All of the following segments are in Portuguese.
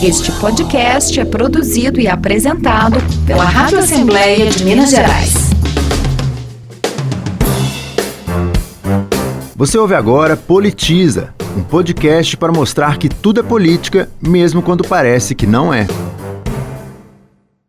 Este podcast é produzido e apresentado pela Rádio Assembleia de Minas Gerais. Você ouve agora Politiza, um podcast para mostrar que tudo é política, mesmo quando parece que não é.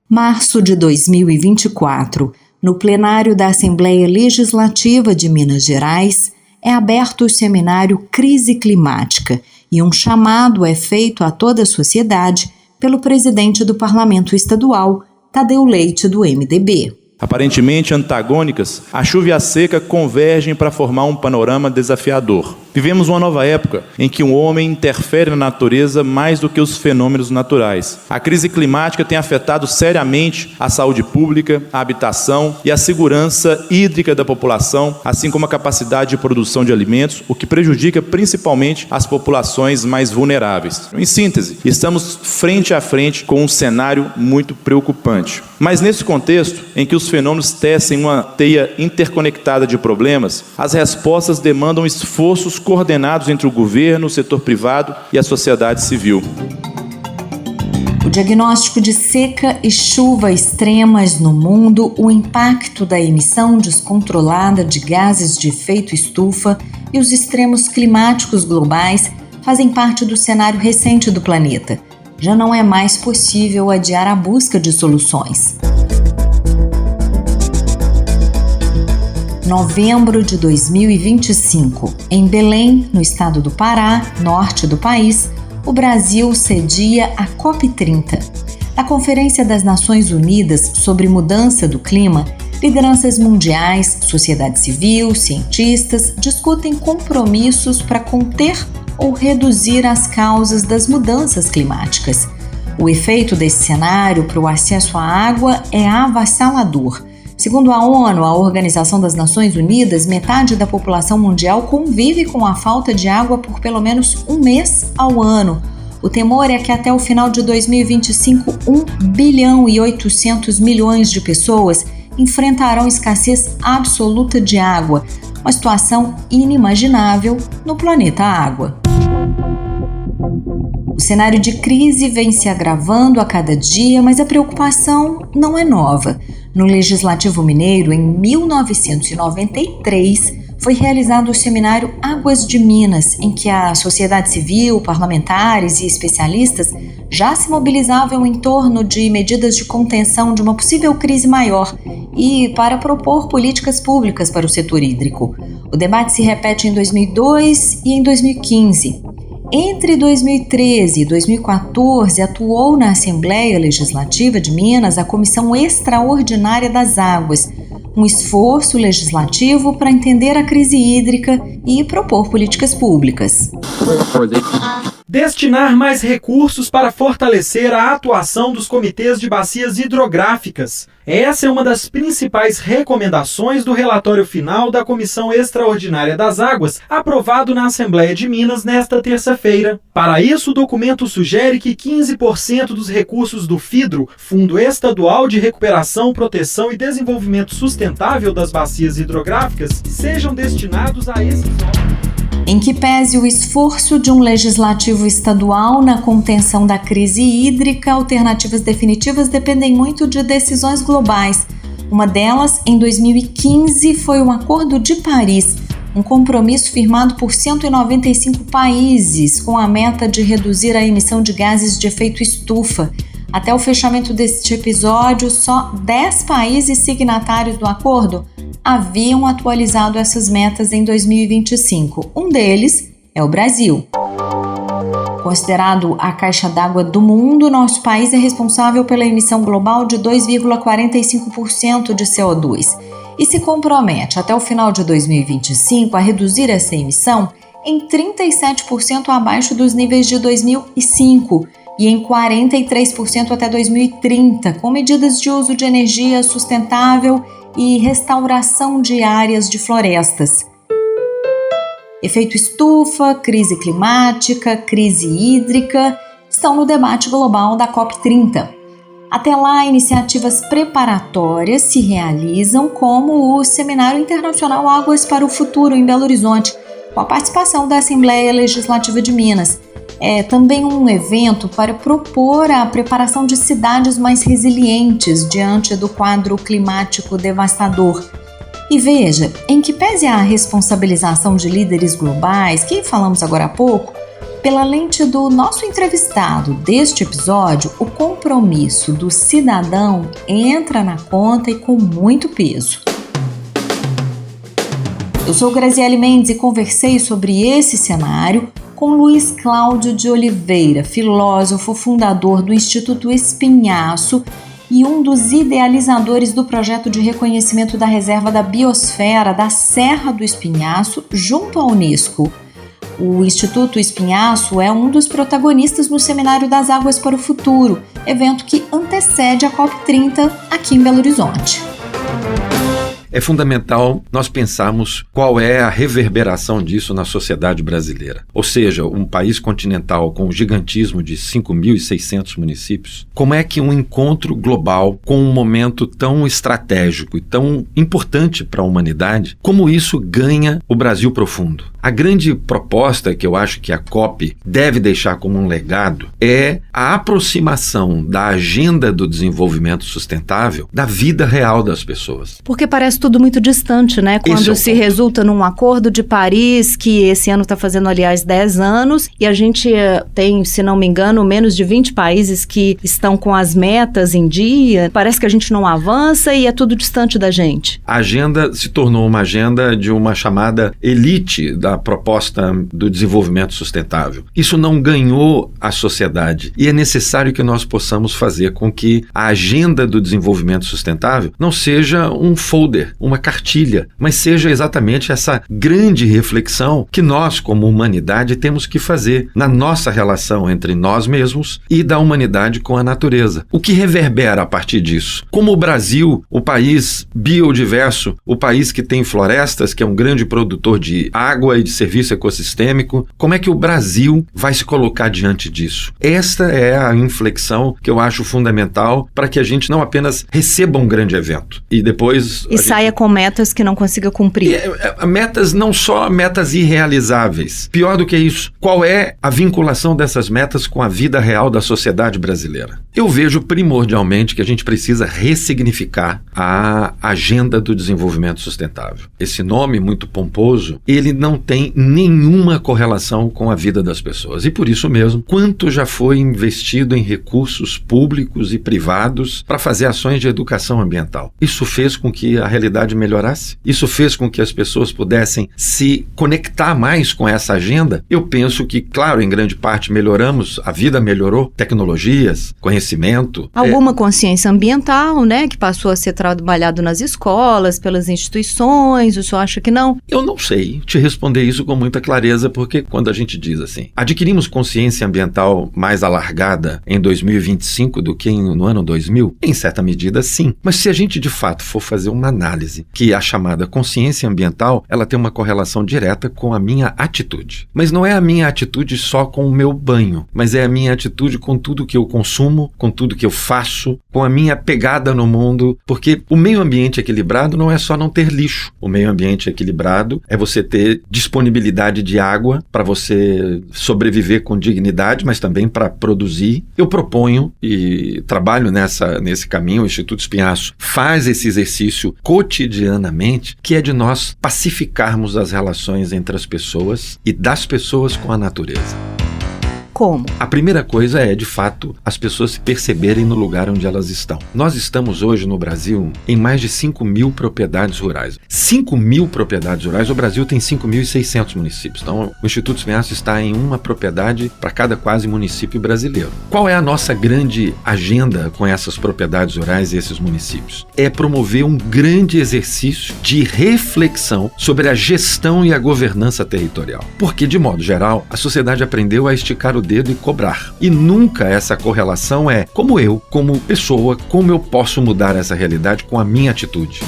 Março de 2024, no plenário da Assembleia Legislativa de Minas Gerais, é aberto o seminário Crise Climática e um chamado é feito a toda a sociedade pelo presidente do Parlamento Estadual, Tadeu Leite, do MDB. Aparentemente antagônicas, a chuva e a seca convergem para formar um panorama desafiador. Vivemos uma nova época em que o homem interfere na natureza mais do que os fenômenos naturais. A crise climática tem afetado seriamente a saúde pública, a habitação e a segurança hídrica da população, assim como a capacidade de produção de alimentos, o que prejudica principalmente as populações mais vulneráveis. Em síntese, estamos frente a frente com um cenário muito preocupante. Mas nesse contexto, em que os fenômenos tecem uma teia interconectada de problemas, as respostas demandam esforços coordenados entre o governo, o setor privado e a sociedade civil. O diagnóstico de seca e chuva extremas no mundo, o impacto da emissão descontrolada de gases de efeito estufa e os extremos climáticos globais fazem parte do cenário recente do planeta. Já não é mais possível adiar a busca de soluções. Novembro de 2025. Em Belém, no estado do Pará, norte do país, o Brasil cedia a COP30. Na Conferência das Nações Unidas sobre Mudança do Clima, lideranças mundiais, sociedade civil, cientistas discutem compromissos para conter ou reduzir as causas das mudanças climáticas. O efeito desse cenário para o acesso à água é avassalador. Segundo a ONU, a Organização das Nações Unidas, metade da população mundial convive com a falta de água por pelo menos um mês ao ano. O temor é que até o final de 2025, 1 bilhão e 800 milhões de pessoas enfrentarão escassez absoluta de água, uma situação inimaginável no planeta Água. O cenário de crise vem se agravando a cada dia, mas a preocupação não é nova. No Legislativo Mineiro, em 1993, foi realizado o seminário Águas de Minas, em que a sociedade civil, parlamentares e especialistas já se mobilizavam em torno de medidas de contenção de uma possível crise maior e para propor políticas públicas para o setor hídrico. O debate se repete em 2002 e em 2015. Entre 2013 e 2014, atuou na Assembleia Legislativa de Minas a Comissão Extraordinária das Águas, um esforço legislativo para entender a crise hídrica e propor políticas públicas. Destinar mais recursos para fortalecer a atuação dos comitês de bacias hidrográficas. Essa é uma das principais recomendações do relatório final da Comissão Extraordinária das Águas, aprovado na Assembleia de Minas nesta terça-feira. Para isso, o documento sugere que 15% dos recursos do FIDRO, Fundo Estadual de Recuperação, Proteção e Desenvolvimento Sustentável das Bacias Hidrográficas, sejam destinados a esses órgãos. Em que pese o esforço de um legislativo estadual na contenção da crise hídrica, alternativas definitivas dependem muito de decisões globais. Uma delas, em 2015, foi o Acordo de Paris, um compromisso firmado por 195 países com a meta de reduzir a emissão de gases de efeito estufa. Até o fechamento deste episódio, só 10 países signatários do acordo haviam atualizado essas metas em 2025. Um deles é o Brasil. Considerado a caixa d'água do mundo, nosso país é responsável pela emissão global de 2,45% de CO2 e se compromete até o final de 2025 a reduzir essa emissão em 37% abaixo dos níveis de 2005 e em 43% até 2030, com medidas de uso de energia sustentável e restauração de áreas de florestas. Efeito estufa, crise climática, crise hídrica estão no debate global da COP30. Até lá, iniciativas preparatórias se realizam, como o Seminário Internacional Águas para o Futuro, em Belo Horizonte, com a participação da Assembleia Legislativa de Minas. É também um evento para propor a preparação de cidades mais resilientes diante do quadro climático devastador. E veja, em que pese a responsabilização de líderes globais, que falamos agora há pouco, pela lente do nosso entrevistado deste episódio, o compromisso do cidadão entra na conta e com muito peso. Eu sou Graziele Mendes e conversei sobre esse cenário com Luiz Cláudio de Oliveira, filósofo, fundador do Instituto Espinhaço e um dos idealizadores do projeto de reconhecimento da Reserva da Biosfera da Serra do Espinhaço, junto à Unesco. O Instituto Espinhaço é um dos protagonistas no Seminário das Águas para o Futuro, evento que antecede a COP30 aqui em Belo Horizonte. É fundamental nós pensarmos qual é a reverberação disso na sociedade brasileira. Ou seja, um país continental com o gigantismo de 5.600 municípios, como é que um encontro global com um momento tão estratégico e tão importante para a humanidade, como isso ganha o Brasil profundo? A grande proposta que eu acho que a COP deve deixar como um legado é a aproximação da agenda do desenvolvimento sustentável da vida real das pessoas. Porque parece tudo muito distante, né? Quando se resulta num acordo de Paris, que esse ano está fazendo, aliás, 10 anos, e a gente tem, se não me engano, menos de 20 países que estão com as metas em dia. Parece que a gente não avança e é tudo distante da gente. A agenda se tornou uma agenda de uma chamada elite da proposta do desenvolvimento sustentável. Isso não ganhou a sociedade e é necessário que nós possamos fazer com que a agenda do desenvolvimento sustentável não seja um folder, uma cartilha, mas seja exatamente essa grande reflexão que nós, como humanidade, temos que fazer na nossa relação entre nós mesmos e da humanidade com a natureza. O que reverbera a partir disso? Como o Brasil, o país biodiverso, o país que tem florestas, que é um grande produtor de água e de serviço ecossistêmico, como é que o Brasil vai se colocar diante disso? Esta é a inflexão que eu acho fundamental para que a gente não apenas receba um grande evento e depois... E saia com metas que não consiga cumprir. Metas, não só metas irrealizáveis. Pior do que isso, qual é a vinculação dessas metas com a vida real da sociedade brasileira? Eu vejo primordialmente que a gente precisa ressignificar a agenda do desenvolvimento sustentável. Esse nome muito pomposo, ele não tem nenhuma correlação com a vida das pessoas. E por isso mesmo, quanto já foi investido em recursos públicos e privados para fazer ações de educação ambiental? Isso fez com que a realidade melhorasse? Isso fez com que as pessoas pudessem se conectar mais com essa agenda? Eu penso que, claro, em grande parte melhoramos, a vida melhorou, tecnologias, conhecimento. Alguma consciência ambiental, né, que passou a ser trabalhado nas escolas, pelas instituições, o senhor acha que não? Eu não sei te responder isso com muita clareza, porque quando a gente diz assim, adquirimos consciência ambiental mais alargada em 2025 do que no ano 2000? Em certa medida, sim. Mas se a gente de fato for fazer uma análise, que a chamada consciência ambiental, ela tem uma correlação direta com a minha atitude. Mas não é a minha atitude só com o meu banho, mas é a minha atitude com tudo que eu consumo, com tudo que eu faço, com a minha pegada no mundo, porque o meio ambiente equilibrado não é só não ter lixo. O meio ambiente equilibrado é você ter disponibilidade de água para você sobreviver com dignidade, mas também para produzir. Eu proponho e trabalho nesse caminho, o Instituto Espinhaço faz esse exercício cotidianamente, que é de nós pacificarmos as relações entre as pessoas e das pessoas com a natureza. Como? A primeira coisa é, de fato, as pessoas se perceberem no lugar onde elas estão. Nós estamos hoje no Brasil em mais de 5.000 propriedades rurais. 5.000 propriedades rurais, o Brasil tem 5.600 municípios. Então, o Instituto Espinhaço está em uma propriedade para cada quase município brasileiro. Qual é a nossa grande agenda com essas propriedades rurais e esses municípios? É promover um grande exercício de reflexão sobre a gestão e a governança territorial. Porque, de modo geral, a sociedade aprendeu a esticar o dedo e cobrar. E nunca essa correlação é como eu, como pessoa, como eu posso mudar essa realidade com a minha atitude.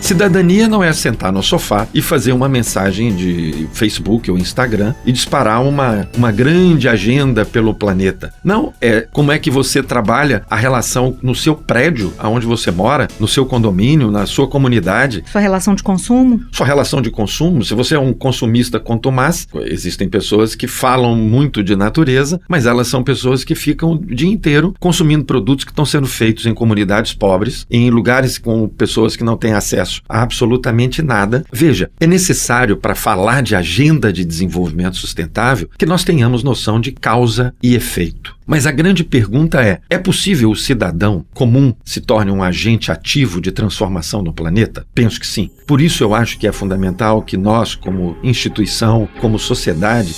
Cidadania não é sentar no sofá e fazer uma mensagem de Facebook ou Instagram e disparar uma grande agenda pelo planeta. Não, é como é que você trabalha a relação no seu prédio, aonde você mora, no seu condomínio, na sua comunidade. Sua relação de consumo? Sua relação de consumo. Se você é um consumista contumaz, existem pessoas que falam muito de natureza, mas elas são pessoas que ficam o dia inteiro consumindo produtos que estão sendo feitos em comunidades pobres, em lugares com pessoas que não têm acesso a absolutamente nada. Veja, é necessário para falar de agenda de desenvolvimento sustentável que nós tenhamos noção de causa e efeito. Mas a grande pergunta é possível o cidadão comum se torne um agente ativo de transformação no planeta? Penso que sim. Por isso eu acho que é fundamental que nós, como instituição, como sociedade,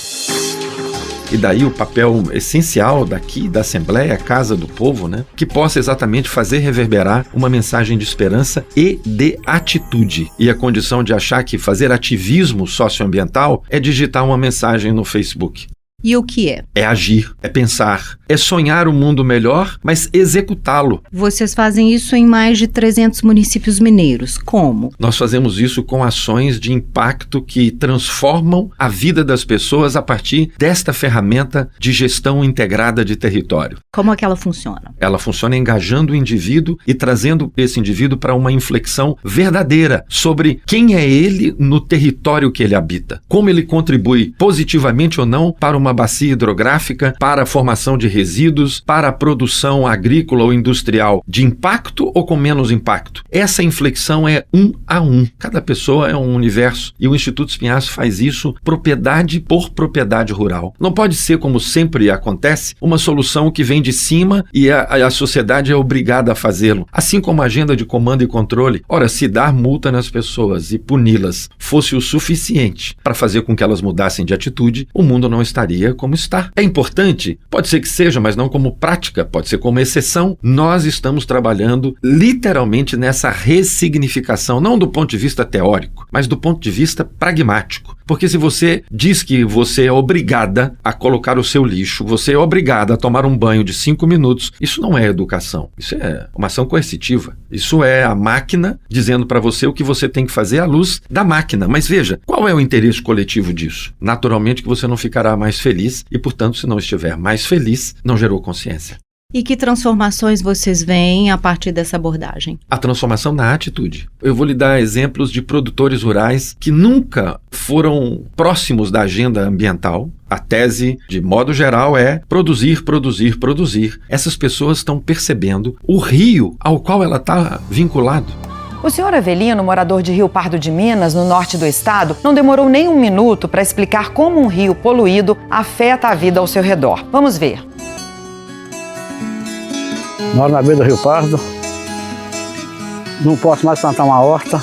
e daí o papel essencial daqui da Assembleia, Casa do Povo, né, que possa exatamente fazer reverberar uma mensagem de esperança e de atitude. E a condição de achar que fazer ativismo socioambiental é digitar uma mensagem no Facebook. E o que é? É agir, é pensar, é sonhar um mundo melhor, mas executá-lo. Vocês fazem isso em mais de 300 municípios mineiros. Como? Nós fazemos isso com ações de impacto que transformam a vida das pessoas a partir desta ferramenta de gestão integrada de território. Como é que ela funciona? Ela funciona engajando o indivíduo e trazendo esse indivíduo para uma inflexão verdadeira sobre quem é ele no território que ele habita. Como ele contribui positivamente ou não para uma bacia hidrográfica, para a formação de resíduos, para a produção agrícola ou industrial de impacto ou com menos impacto. Essa inflexão é 1 a 1. Cada pessoa é um universo e o Instituto Espinhaço faz isso propriedade por propriedade rural. Não pode ser, como sempre acontece, uma solução que vem de cima e a sociedade é obrigada a fazê-lo. Assim como a agenda de comando e controle. Ora, se dar multa nas pessoas e puni-las fosse o suficiente para fazer com que elas mudassem de atitude, o mundo não estaria como está. É importante? Pode ser que seja, mas não como prática, pode ser como exceção. Nós estamos trabalhando literalmente nessa ressignificação, não do ponto de vista teórico, mas do ponto de vista pragmático. Porque se você diz que você é obrigada a colocar o seu lixo, você é obrigada a tomar um banho de 5 minutos, isso não é educação, isso é uma ação coercitiva. Isso é a máquina dizendo para você o que você tem que fazer à luz da máquina. Mas veja, qual é o interesse coletivo disso? Naturalmente que você não ficará mais feliz e, portanto, se não estiver mais feliz, não gerou consciência. E que transformações vocês veem a partir dessa abordagem? A transformação na atitude. Eu vou lhe dar exemplos de produtores rurais que nunca foram próximos da agenda ambiental. A tese, de modo geral, é produzir, produzir, produzir. Essas pessoas estão percebendo o rio ao qual ela está vinculado. O senhor Avelino, morador de Rio Pardo de Minas, no norte do estado, não demorou nem um minuto para explicar como um rio poluído afeta a vida ao seu redor. Vamos ver. Moro na beira do Rio Pardo, não posso mais plantar uma horta,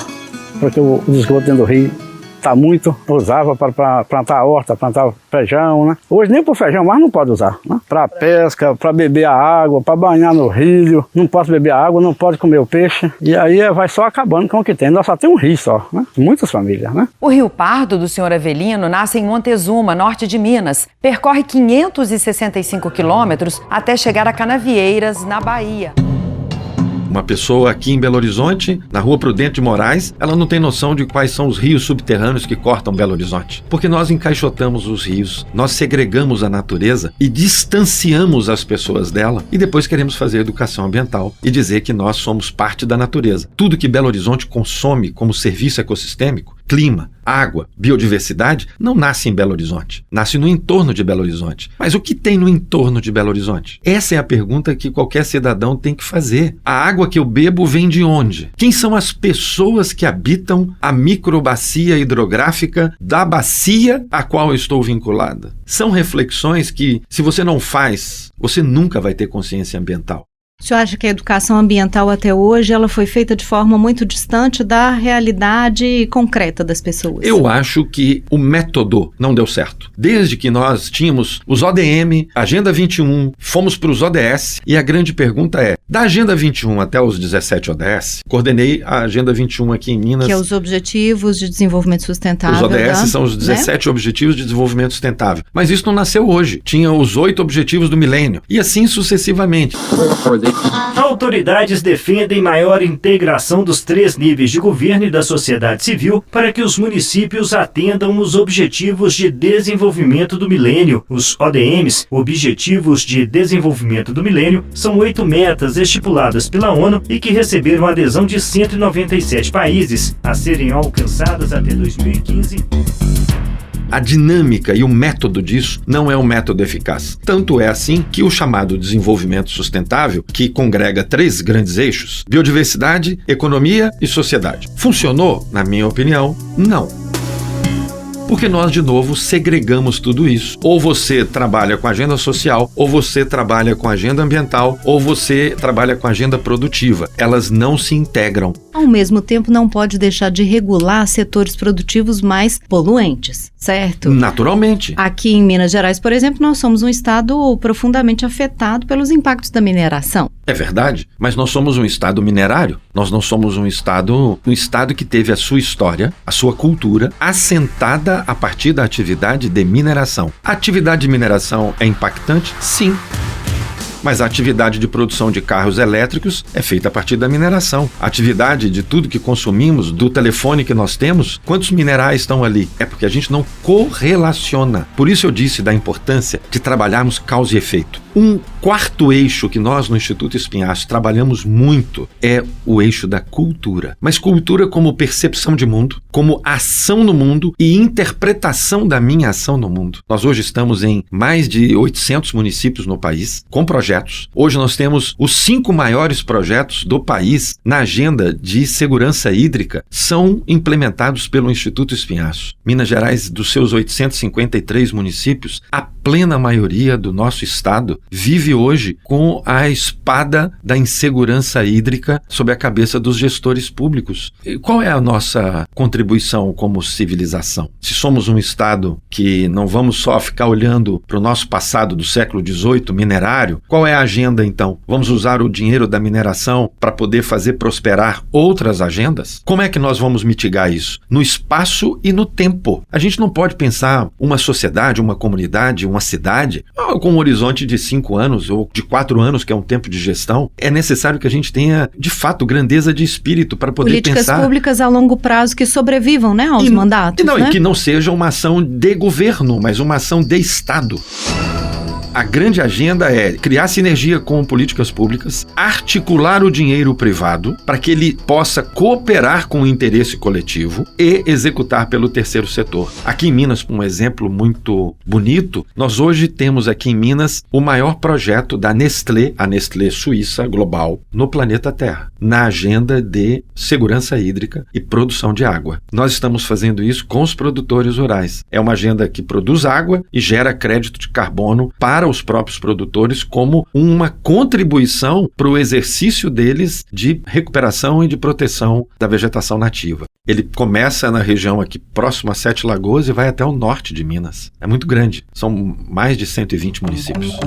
porque o esgoto dentro do rio está muito. Usava para plantar a horta, plantar feijão, né? Hoje nem para feijão mais não pode usar, né? Para pesca, para beber a água, para banhar no rio, não posso beber a água, não pode comer o peixe. E aí vai só acabando com o que tem. Nós só tem um rio só, né? Muitas famílias, né? O Rio Pardo do senhor Avelino nasce em Montezuma, norte de Minas. Percorre 565 quilômetros até chegar a Canavieiras, na Bahia. Uma pessoa aqui em Belo Horizonte, na Rua Prudente de Moraes, ela não tem noção de quais são os rios subterrâneos que cortam Belo Horizonte. Porque nós encaixotamos os rios, nós segregamos a natureza e distanciamos as pessoas dela e depois queremos fazer educação ambiental e dizer que nós somos parte da natureza. Tudo que Belo Horizonte consome como serviço ecossistêmico, clima, água, biodiversidade, não nasce em Belo Horizonte. Nasce no entorno de Belo Horizonte. Mas o que tem no entorno de Belo Horizonte? Essa é a pergunta que qualquer cidadão tem que fazer. A água que eu bebo vem de onde? Quem são as pessoas que habitam a microbacia hidrográfica da bacia a qual eu estou vinculada? São reflexões que, se você não faz, você nunca vai ter consciência ambiental. O senhor acha que a educação ambiental até hoje ela foi feita de forma muito distante da realidade concreta das pessoas? Eu acho que o método não deu certo. Desde que nós tínhamos os ODM, Agenda 21, fomos para os ODS e a grande pergunta é, da Agenda 21 até os 17 ODS, coordenei a Agenda 21 aqui em Minas. Que é os Objetivos de Desenvolvimento Sustentável. Os ODS são os 17 Objetivos de Desenvolvimento Sustentável. Mas isso não nasceu hoje. Tinha os 8 Objetivos do Milênio. E assim sucessivamente. Autoridades defendem maior integração dos 3 níveis de governo e da sociedade civil para que os municípios atendam os Objetivos de Desenvolvimento do Milênio. Os ODMs, Objetivos de Desenvolvimento do Milênio, são 8 metas estipuladas pela ONU e que receberam a adesão de 197 países, a serem alcançadas até 2015. A dinâmica e o método disso não é um método eficaz. Tanto é assim que o chamado desenvolvimento sustentável, que congrega 3 grandes eixos, biodiversidade, economia e sociedade, funcionou? Na minha opinião, não. Porque nós, de novo, segregamos tudo isso. Ou você trabalha com a agenda social, ou você trabalha com a agenda ambiental, ou você trabalha com a agenda produtiva. Elas não se integram. Ao mesmo tempo, não pode deixar de regular setores produtivos mais poluentes, certo? Naturalmente. Aqui em Minas Gerais, por exemplo, nós somos um estado profundamente afetado pelos impactos da mineração. É verdade, mas nós somos um estado minerário. Nós não somos um estado que teve a sua história, a sua cultura assentada a partir da atividade de mineração. A atividade de mineração é impactante? Sim. Mas a atividade de produção de carros elétricos é feita a partir da mineração. A atividade de tudo que consumimos, do telefone que nós temos, quantos minerais estão ali? É porque a gente não correlaciona. Por isso eu disse da importância de trabalharmos causa e efeito. Um quarto eixo que nós no Instituto Espinhaço trabalhamos muito é o eixo da cultura. Mas cultura como percepção de mundo, como ação no mundo e interpretação da minha ação no mundo. Nós hoje estamos em mais de 800 municípios no país, com projetos. Hoje nós temos os 5 maiores projetos do país na agenda de segurança hídrica, são implementados pelo Instituto Espinhaço. Minas Gerais, dos seus 853 municípios, a plena maioria do nosso estado vive hoje com a espada da insegurança hídrica sob a cabeça dos gestores públicos. E qual é a nossa contribuição como civilização? Se somos um estado que não vamos só ficar olhando para o nosso passado do século XVIII minerário, qual é a agenda então? Vamos usar o dinheiro da mineração para poder fazer prosperar outras agendas? Como é que nós vamos mitigar isso? No espaço e no tempo. A gente não pode pensar uma sociedade, uma comunidade, uma cidade com um horizonte de 5 anos ou de 4 anos, que é um tempo de gestão. É necessário que a gente tenha, de fato, grandeza de espírito para poder políticas pensar... públicas a longo prazo que sobrevivam, né, aos mandatos. E que não seja uma ação de governo, mas uma ação de Estado. A grande agenda é criar sinergia com políticas públicas, articular o dinheiro privado para que ele possa cooperar com o interesse coletivo e executar pelo terceiro setor. Aqui em Minas, um exemplo muito bonito, nós hoje temos aqui em Minas o maior projeto da Nestlé, a Nestlé Suíça Global, no planeta Terra, na agenda de segurança hídrica e produção de água. Nós estamos fazendo isso com os produtores rurais. É uma agenda que produz água e gera crédito de carbono para os próprios produtores como uma contribuição para o exercício deles de recuperação e de proteção da vegetação nativa. Ele começa na região aqui próximo a 7 Lagoas e vai até o norte de Minas. É muito grande, são mais de 120 municípios.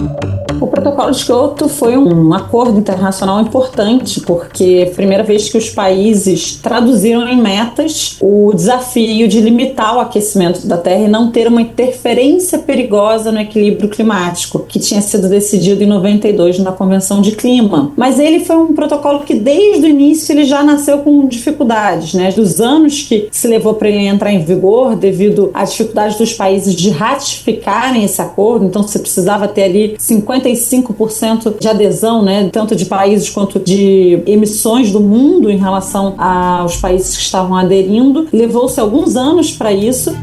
O Protocolo de Kyoto foi um acordo internacional importante porque foi a primeira vez que os países traduziram em metas o desafio de limitar o aquecimento da Terra e não ter uma interferência perigosa no equilíbrio climático, que tinha sido decidido em 92 na Convenção de Clima. Mas ele foi um protocolo que desde o início ele já nasceu com dificuldades, né? Dos anos que se levou para ele entrar em vigor devido à dificuldade dos países de ratificarem esse acordo, então você precisava ter ali 55% de adesão, né? Tanto de países quanto de emissões do mundo em relação aos países que estavam aderindo. Levou-se alguns anos para isso.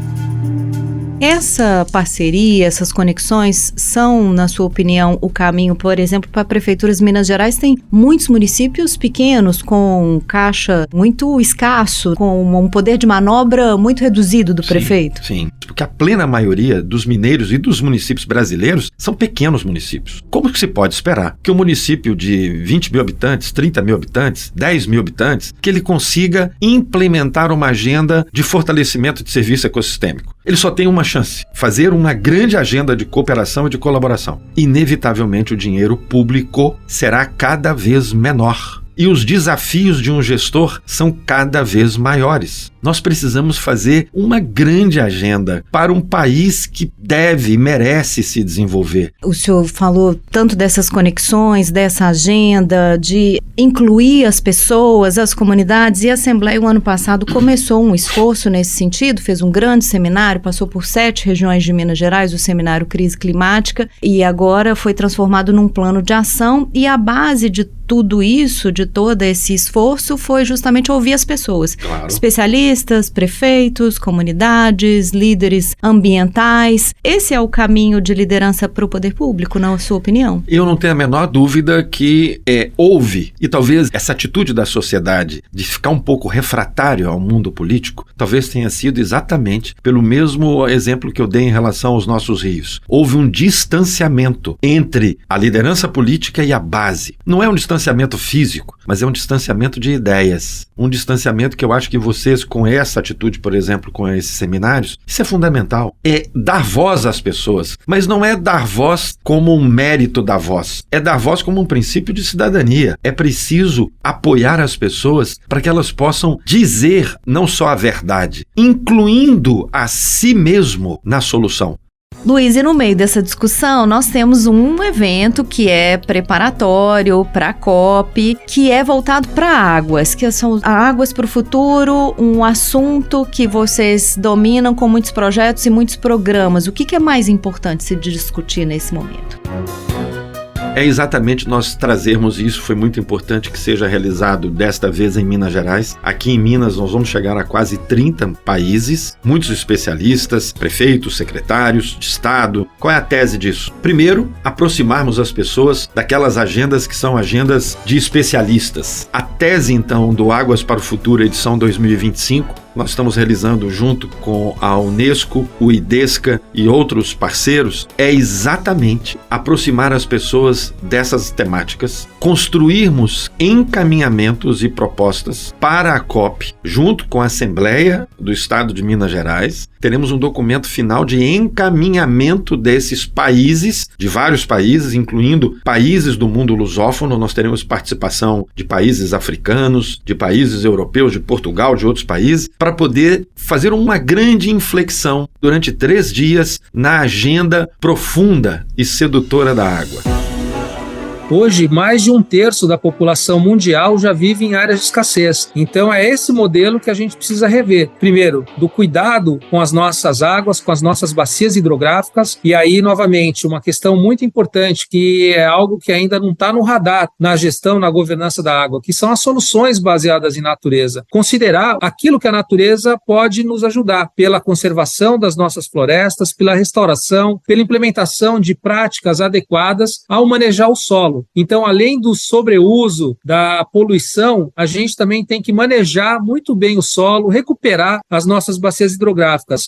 Essa parceria, essas conexões são, na sua opinião, o caminho, por exemplo, para prefeituras de Minas Gerais? Tem muitos municípios pequenos com caixa muito escasso, com um poder de manobra muito reduzido do prefeito. Sim, porque a plena maioria dos mineiros e dos municípios brasileiros são pequenos municípios. Como que se pode esperar que um município de 20 mil habitantes, 30 mil habitantes, 10 mil habitantes, que ele consiga implementar uma agenda de fortalecimento de serviço ecossistêmico? Ele só tem uma chance, fazer uma grande agenda de cooperação e de colaboração. Inevitavelmente o dinheiro público será cada vez menor. E os desafios de um gestor são cada vez maiores. Nós precisamos fazer uma grande agenda para um país que deve e merece se desenvolver. O senhor falou tanto dessas conexões, dessa agenda, de incluir as pessoas, as comunidades, e a Assembleia, o ano passado, começou um esforço nesse sentido, fez um grande seminário, passou por 7 regiões de Minas Gerais, o seminário Crise Climática, e agora foi transformado num plano de ação, e a base de tudo isso, de todo esse esforço, foi justamente ouvir as pessoas. Claro. Especialistas, prefeitos, comunidades, líderes ambientais. Esse é o caminho de liderança para o poder público, na sua opinião? Eu não tenho a menor dúvida que houve, e talvez essa atitude da sociedade de ficar um pouco refratário ao mundo político, talvez tenha sido exatamente pelo mesmo exemplo que eu dei em relação aos nossos rios. Houve um distanciamento entre a liderança política e a base. Não é um distanciamento físico, mas é um distanciamento de ideias. Um distanciamento que eu acho que vocês, com essa atitude, por exemplo, com esses seminários, isso é fundamental. É dar voz às pessoas, mas não é dar voz como um mérito da voz. É dar voz como um princípio de cidadania. É preciso apoiar as pessoas para que elas possam dizer não só a verdade, incluindo a si mesmo na solução. Luiz, e no meio dessa discussão, nós temos um evento que é preparatório para a COP, que é voltado para águas, que são águas para o futuro, um assunto que vocês dominam com muitos projetos e muitos programas. O que é mais importante se discutir nesse momento? É exatamente nós trazermos isso, foi muito importante que seja realizado desta vez em Minas Gerais. Aqui em Minas nós vamos chegar a quase 30 países, muitos especialistas, prefeitos, secretários de Estado. Qual é a tese disso? Primeiro, aproximarmos as pessoas daquelas agendas que são agendas de especialistas. A tese, então, do Águas para o Futuro, edição 2025, nós estamos realizando junto com a Unesco, o IDESCA e outros parceiros, é exatamente aproximar as pessoas dessas temáticas, construirmos encaminhamentos e propostas para a COP, junto com a Assembleia do Estado de Minas Gerais. Teremos um documento final de encaminhamento desses países, de vários países, incluindo países do mundo lusófono. Nós teremos participação de países africanos, de países europeus, de Portugal, de outros países, para poder fazer uma grande inflexão durante 3 dias na agenda profunda e sedutora da água. Hoje, mais de 1/3 da população mundial já vive em áreas de escassez. Então, é esse modelo que a gente precisa rever. Primeiro, do cuidado com as nossas águas, com as nossas bacias hidrográficas. E aí, novamente, uma questão muito importante, que é algo que ainda não está no radar na gestão, na governança da água, que são as soluções baseadas em natureza. Considerar aquilo que a natureza pode nos ajudar, pela conservação das nossas florestas, pela restauração, pela implementação de práticas adequadas ao manejar o solo. Então, além do sobreuso, da poluição, a gente também tem que manejar muito bem o solo, recuperar as nossas bacias hidrográficas.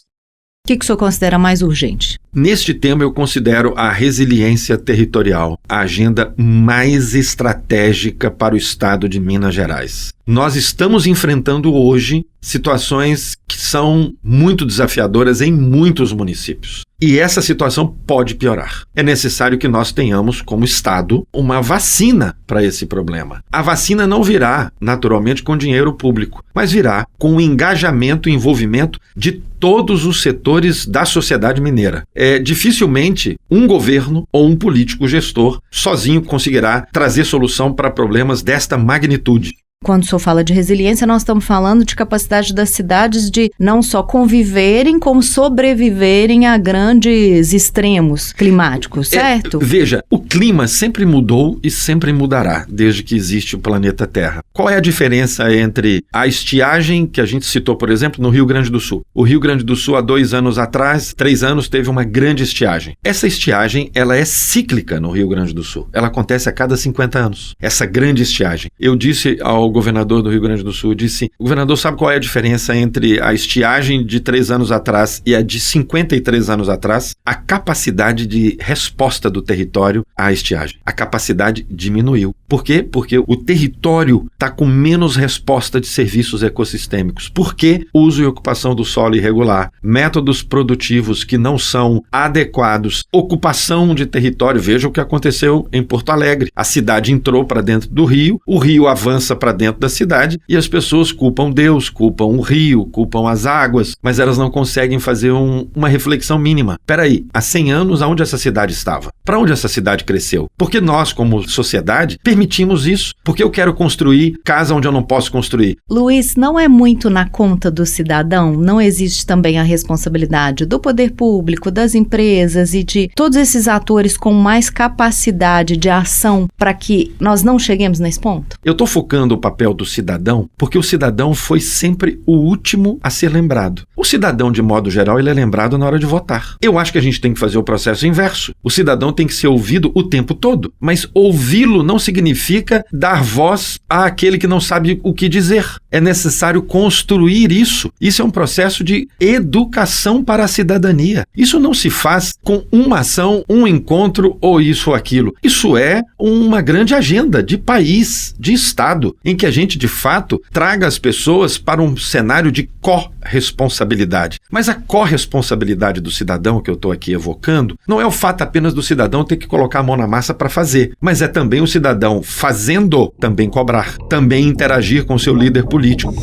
O que o senhor considera mais urgente? Neste tema, eu considero a resiliência territorial a agenda mais estratégica para o estado de Minas Gerais. Nós estamos enfrentando hoje situações que são muito desafiadoras em muitos municípios. E essa situação pode piorar. É necessário que nós tenhamos, como Estado, uma vacina para esse problema. A vacina não virá, naturalmente, com dinheiro público, mas virá com o engajamento e envolvimento de todos os setores da sociedade mineira. Dificilmente um governo ou um político gestor sozinho conseguirá trazer solução para problemas desta magnitude. Quando o senhor fala de resiliência, nós estamos falando de capacidade das cidades de não só conviverem, como sobreviverem a grandes extremos climáticos, certo? Veja, o clima sempre mudou e sempre mudará, desde que existe o planeta Terra. Qual é a diferença entre a estiagem que a gente citou, por exemplo, no Rio Grande do Sul? O Rio Grande do Sul, há 2 anos atrás, 3 anos, teve uma grande estiagem. Essa estiagem, ela é cíclica no Rio Grande do Sul. Ela acontece a cada 50 anos. Essa grande estiagem. Eu disse ao governador do Rio Grande do Sul, governador, sabe qual é a diferença entre a estiagem de 3 anos atrás e a de 53 anos atrás? A capacidade de resposta do território à estiagem. A capacidade diminuiu. Por quê? Porque o território está com menos resposta de serviços ecossistêmicos. Por quê? Uso e ocupação do solo irregular, métodos produtivos que não são adequados, ocupação de território. Veja o que aconteceu em Porto Alegre. A cidade entrou para dentro do rio, o rio avança para dentro da cidade e as pessoas culpam Deus, culpam o rio, culpam as águas, mas elas não conseguem fazer uma reflexão mínima. Peraí, há 100 anos, aonde essa cidade estava? Para onde essa cidade cresceu? Porque nós, como sociedade, permitimos isso. Porque eu quero construir casa onde eu não posso construir. Luiz, não é muito na conta do cidadão? Não existe também a responsabilidade do poder público, das empresas e de todos esses atores com mais capacidade de ação para que nós não cheguemos nesse ponto? Eu estou focando o papel do cidadão porque o cidadão foi sempre o último a ser lembrado. O cidadão, de modo geral, ele é lembrado na hora de votar. Eu acho que a gente tem que fazer o processo inverso. O cidadão tem que ser ouvido o tempo todo, mas ouvi-lo não significa dar voz àquele que não sabe o que dizer. É necessário construir isso. Isso é um processo de educação para a cidadania. Isso não se faz com uma ação, um encontro ou isso ou aquilo. Isso é uma grande agenda de país, de Estado, em que a gente, de fato, traga as pessoas para um cenário de corresponsabilidade. Mas a corresponsabilidade do cidadão que eu estou aqui evocando não é o fato apenas do cidadão ter que colocar a mão na massa para fazer, mas é também o cidadão fazendo também cobrar, também interagir com seu líder político.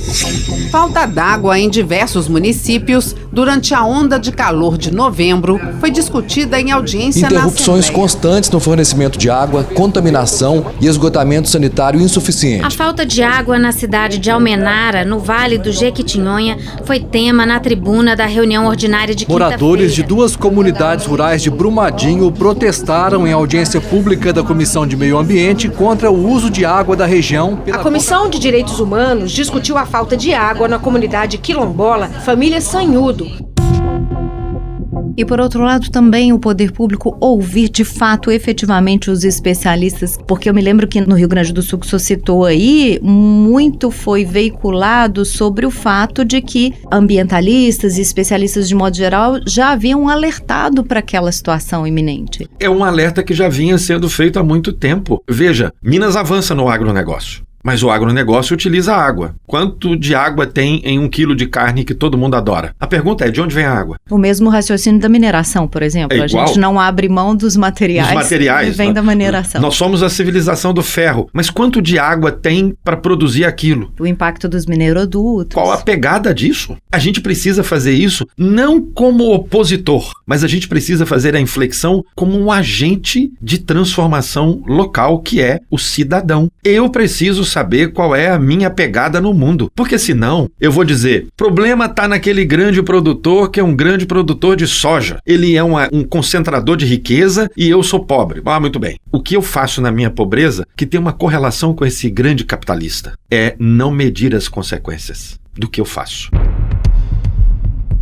Falta d'água em diversos municípios durante a onda de calor de novembro foi discutida em audiência na Interrupções constantes no fornecimento de água, contaminação e esgotamento sanitário insuficiente. A falta de água na cidade de Almenara, no Vale do Jequitinhonha, foi tema na tribuna da reunião ordinária de quinta-feira. Moradores de duas comunidades rurais de Brumadinho protestaram em audiência pública da Comissão de Meio Ambiente contra o uso de água da região. A Comissão de Direitos Humanos discutiu a falta de água na comunidade quilombola Família Sanhudo. E, por outro lado, também o poder público ouvir, de fato, efetivamente os especialistas, porque eu me lembro que no Rio Grande do Sul, que o senhor citou aí, muito foi veiculado sobre o fato de que ambientalistas e especialistas, de modo geral, já haviam alertado para aquela situação iminente. É um alerta que já vinha sendo feito há muito tempo. Veja, Minas avança no agronegócio. Mas o agronegócio utiliza água. Quanto de água tem em 1 quilo de carne que todo mundo adora? A pergunta é, de onde vem a água? O mesmo raciocínio da mineração, por exemplo. É igual. A gente não abre mão dos materiais que vem da mineração. Nós somos a civilização do ferro. Mas quanto de água tem para produzir aquilo? O impacto dos minerodutos. Qual a pegada disso? A gente precisa fazer isso não como opositor, mas a gente precisa fazer a inflexão como um agente de transformação local, que é o cidadão. Eu preciso saber qual é a minha pegada no mundo, porque senão eu vou dizer, problema está naquele grande produtor que é um grande produtor de soja, ele é um concentrador de riqueza e eu sou pobre. Muito bem. O que eu faço na minha pobreza, que tem uma correlação com esse grande capitalista, é não medir as consequências do que eu faço.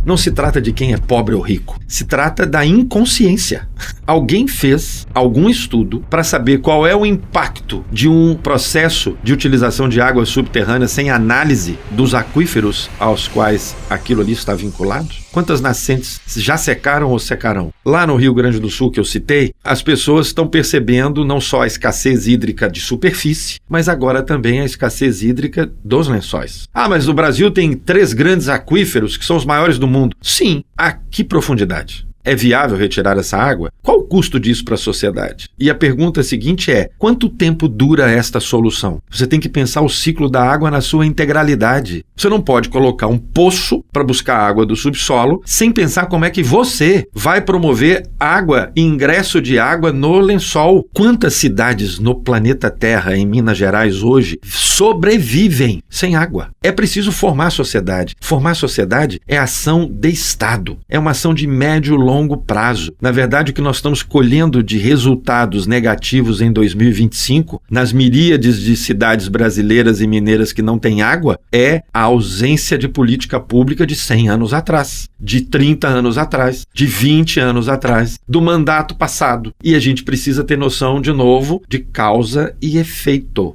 Não se trata de quem é pobre ou rico. Se trata da inconsciência. Alguém fez algum estudo para saber qual é o impacto de um processo de utilização de água subterrânea sem análise dos aquíferos aos quais aquilo ali está vinculado? Quantas nascentes já secaram ou secarão? Lá no Rio Grande do Sul, que eu citei, as pessoas estão percebendo não só a escassez hídrica de superfície, mas agora também a escassez hídrica dos lençóis. Mas no Brasil tem 3 grandes aquíferos que são os maiores do mundo. Sim, a que profundidade? É viável retirar essa água? Qual o custo disso para a sociedade? E a pergunta seguinte é, quanto tempo dura esta solução? Você tem que pensar o ciclo da água na sua integralidade. Você não pode colocar um poço para buscar água do subsolo sem pensar como é que você vai promover água e ingresso de água no lençol. Quantas cidades no planeta Terra, em Minas Gerais hoje, sobrevivem sem água? É preciso formar a sociedade. Formar a sociedade é ação de Estado. É uma ação de médio e longo prazo. Na verdade, o que nós estamos colhendo de resultados negativos em 2025, nas miríades de cidades brasileiras e mineiras que não têm água, é a ausência de política pública de 100 anos atrás, de 30 anos atrás, de 20 anos atrás, do mandato passado. E a gente precisa ter noção, de novo, de causa e efeito.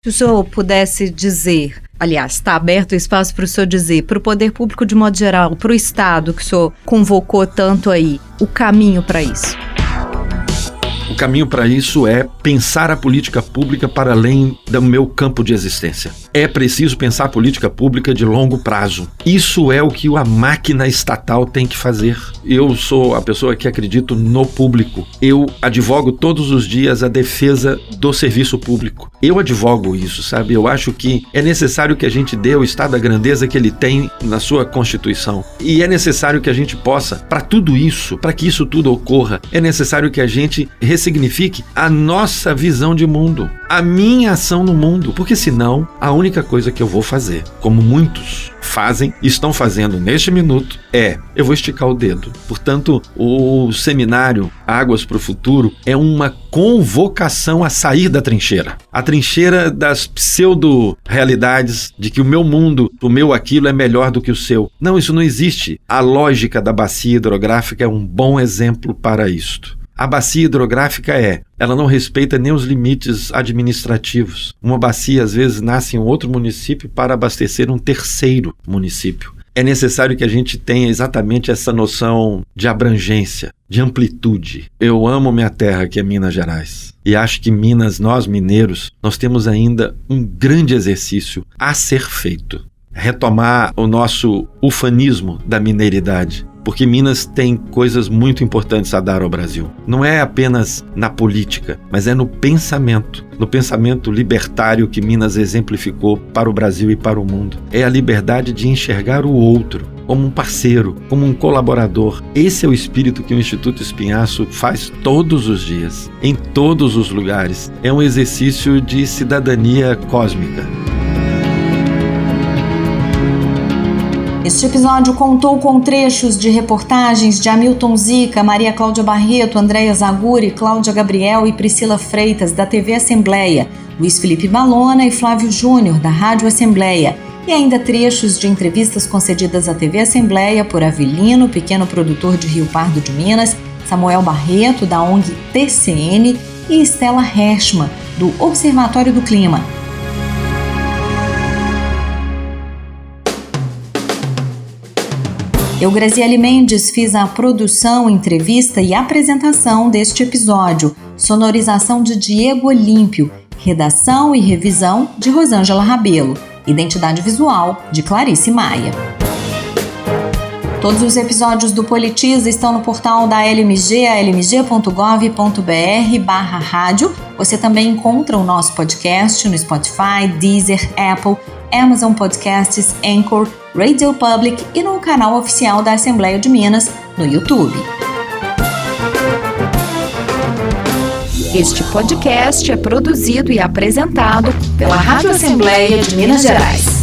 Se o senhor pudesse dizer, aliás, está aberto o espaço para o senhor dizer, para o poder público de modo geral, para o Estado que o senhor convocou tanto aí, o caminho para isso? O caminho para isso é pensar a política pública para além do meu campo de existência. É preciso pensar a política pública de longo prazo. Isso é o que a máquina estatal tem que fazer. Eu sou a pessoa que acredito no público. Eu advogo todos os dias a defesa do serviço público. Eu advogo isso, sabe? Eu acho que é necessário que a gente dê o estado da grandeza que ele tem na sua Constituição. E é necessário que a gente possa, para tudo isso, para que isso tudo ocorra, é necessário que a gente ressignifique a nossa visão de mundo, a minha ação no mundo, porque senão a única coisa que eu vou fazer, como muitos fazem, estão fazendo neste minuto, eu vou esticar o dedo. Portanto, o seminário Águas para o Futuro é uma convocação a sair da trincheira. A trincheira das pseudo-realidades de que o meu mundo, o meu aquilo é melhor do que o seu. Não, isso não existe. A lógica da bacia hidrográfica é um bom exemplo para isto. A bacia hidrográfica ela não respeita nem os limites administrativos. Uma bacia, às vezes, nasce em outro município para abastecer um terceiro município. É necessário que a gente tenha exatamente essa noção de abrangência, de amplitude. Eu amo minha terra, que é Minas Gerais. E acho que Minas, nós mineiros, nós temos ainda um grande exercício a ser feito. Retomar o nosso ufanismo da mineiridade. Porque Minas tem coisas muito importantes a dar ao Brasil. Não é apenas na política, mas é no pensamento libertário que Minas exemplificou para o Brasil e para o mundo. É a liberdade de enxergar o outro como um parceiro, como um colaborador. Esse é o espírito que o Instituto Espinhaço faz todos os dias, em todos os lugares. É um exercício de cidadania cósmica. Este episódio contou com trechos de reportagens de Hamilton Zica, Maria Cláudia Barreto, Andréia Zaguri, Cláudia Gabriel e Priscila Freitas, da TV Assembleia, Luiz Felipe Balona e Flávio Júnior, da Rádio Assembleia, e ainda trechos de entrevistas concedidas à TV Assembleia por Avelino, pequeno produtor de Rio Pardo de Minas, Samuel Barreto, da ONG TCN, e Estela Hershman, do Observatório do Clima. Eu, Graziele Mendes, fiz a produção, entrevista e apresentação deste episódio. Sonorização de Diego Olímpio. Redação e revisão de Rosângela Rabelo. Identidade visual de Clarice Maia. Todos os episódios do Politiza estão no portal da LMG, almg.gov.br/rádio. Você também encontra o nosso podcast no Spotify, Deezer, Apple, Amazon Podcasts, Anchor, Radio Public e no canal oficial da Assembleia de Minas no YouTube. Este podcast é produzido e apresentado pela Rádio Assembleia de Minas Gerais.